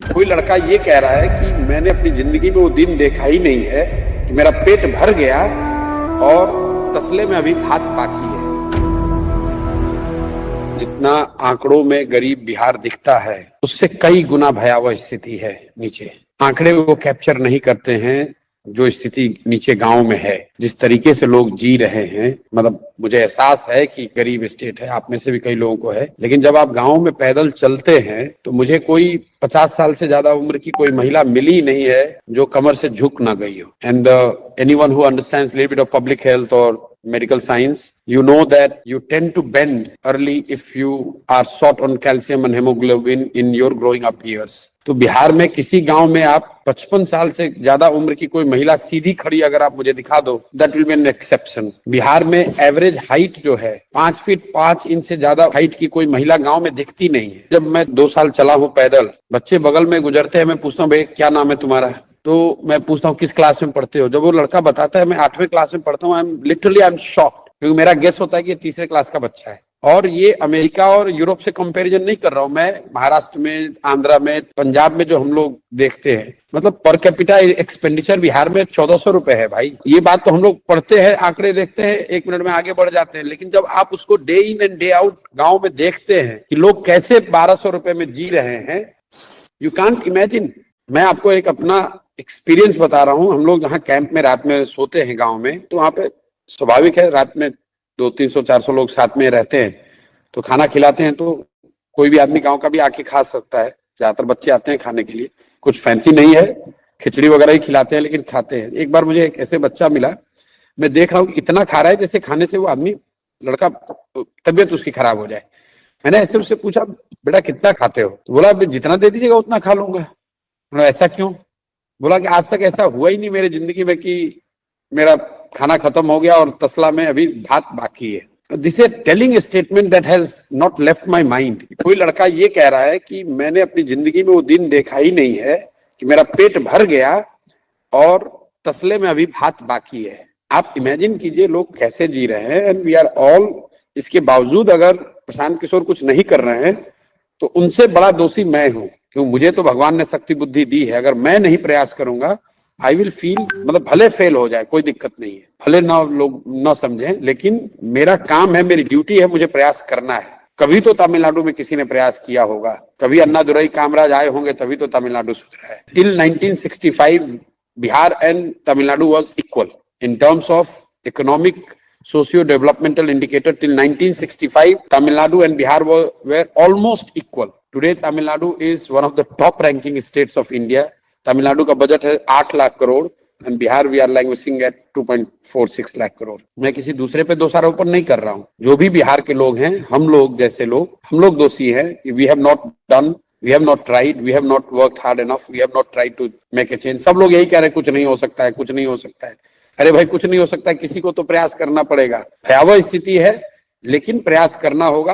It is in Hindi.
कोई लड़का ये कह रहा है कि मैंने अपनी जिंदगी में वो दिन देखा ही नहीं है कि मेरा पेट भर गया और तसले में अभी भात बाकी है। जितना आंकड़ों में गरीब बिहार दिखता है उससे कई गुना भयावह स्थिति है नीचे। आंकड़े वो कैप्चर नहीं करते हैं जो स्थिति नीचे गांव में है, जिस तरीके से लोग जी रहे हैं। मतलब मुझे एहसास है कि गरीब स्टेट है, आप में से भी कई लोगों को है, लेकिन जब आप गांव में पैदल चलते हैं तो मुझे कोई 50 साल से ज्यादा उम्र की कोई महिला मिली नहीं है जो कमर से झुक ना गई हो। And anyone who understands little bit of public health और medical science, you know that you tend to bend early if you are short on calcium and hemoglobin in your growing up years. तो बिहार में किसी गांव में आप 55 साल से ज्यादा उम्र की कोई महिला सीधी खड़ी अगर आप मुझे दिखा दो, that will be an exception. Bihar में एवरेज हाइट जो है 5 फीट 5 इंच से ज्यादा हाइट की कोई महिला गांव में दिखती नहीं है। जब मैं 2 साल चला हूँ पैदल, बच्चे बगल में गुजरते हैं, मैं पूछता हूँ भाई क्या नाम है तुम्हारा, तो मैं पूछता हूँ किस क्लास में पढ़ते हो। जब वो लड़का बताता है मैं 8वीं क्लास में पढ़ता हूँ, आई एम शॉक्ड, क्योंकि मेरा गेस होता है कि ये 3रे क्लास का बच्चा है। और ये अमेरिका और यूरोप से कंपैरिजन नहीं कर रहा हूं मैं, महाराष्ट्र में, आंध्रा में, पंजाब में जो हम लोग देखते हैं, मतलब पर कैपिटा एक्सपेंडिचर बिहार में 1400 रुपए है भाई। ये बात तो हम लोग पढ़ते हैं, आंकड़े देखते हैं, 1 मिनट में आगे बढ़ जाते हैं, लेकिन जब आप उसको day in and day out गाँव में देखते हैं कि लोग कैसे 1200 रुपए में जी रहे हैं, यू कांट इमेजिन। मैं आपको एक अपना एक्सपीरियंस बता रहा हूँ। हम लोग जहाँ कैंप में रात में सोते हैं गांव में, तो वहाँ पे स्वाभाविक है रात में 200-300-400 लोग साथ में रहते हैं, तो खाना खिलाते हैं, तो कोई भी आदमी गांव का भी आके खा सकता है। ज्यादातर बच्चे आते हैं खाने के लिए, कुछ फैंसी नहीं है, खिचड़ी वगैरह ही खिलाते हैं, लेकिन खाते हैं। एक बार मुझे एक ऐसे बच्चा मिला, मैं देख रहा हूँ इतना खा रहा है जैसे खाने से वो आदमी, लड़का, तबियत उसकी खराब हो जाए। मैंने ऐसे उससे पूछा बेटा कितना खाते हो, तो बोला जितना दे दीजिएगा उतना खा लूंगा। ऐसा क्यों? बोला कि आज तक ऐसा हुआ ही नहीं मेरी जिंदगी में कि मेरा खाना खत्म हो गया और तसला में अभी भात बाकी है। This is telling statement that has not left my mind. कोई लड़का ये कह रहा है कि मैंने अपनी जिंदगी में वो दिन देखा ही नहीं है कि मेरा पेट भर गया और तसले में अभी भात बाकी है। आप इमेजिन कीजिए लोग कैसे जी रहे हैं, एंड वी आर ऑल। इसके बावजूद अगर प्रशांत किशोर कुछ नहीं कर रहे हैं तो उनसे बड़ा दोषी मैं हूं, क्योंकि मुझे तो भगवान ने शक्ति बुद्धि दी है। अगर मैं नहीं प्रयास करूंगा, आई विल फील, मतलब भले फेल हो जाए कोई दिक्कत नहीं है, भले ना लोग ना समझें, लेकिन मेरा काम है, मेरी ड्यूटी है, मुझे प्रयास करना है। कभी तो तमिलनाडु में किसी ने प्रयास किया होगा, कभी अन्नादुरई कामराज आए होंगे, तभी तो तमिलनाडु सुधरा है। Till 1965 Bihar and Tamil Nadu was equal in terms of economic socio-developmental indicator. Till 1965, Tamil Nadu and Bihar were almost equal. Today, Tamil Nadu is one of the top ranking states of India. Tamil Nadu का बजट है 8 lakh crore and Bihar we are languishing at 2.46 lakh crore. मैं किसी दूसरे पे दोषारोपण नहीं कर रहा हूँ। जो भी बिहार के लोग हैं, हम लोग जैसे लोग, हम लोग दोषी हैं। We have not done, we have not tried, we have not worked hard enough, we have not tried to make a change. सब लोग यही कह रहे हैं कुछ नहीं हो सकता है, कुछ नहीं हो सकता है। अरे भाई कुछ नहीं हो सकता है, किसी को तो प्रयास करना पड़ेगा। भयावह स्थिति है, लेकिन प्रयास करना होगा।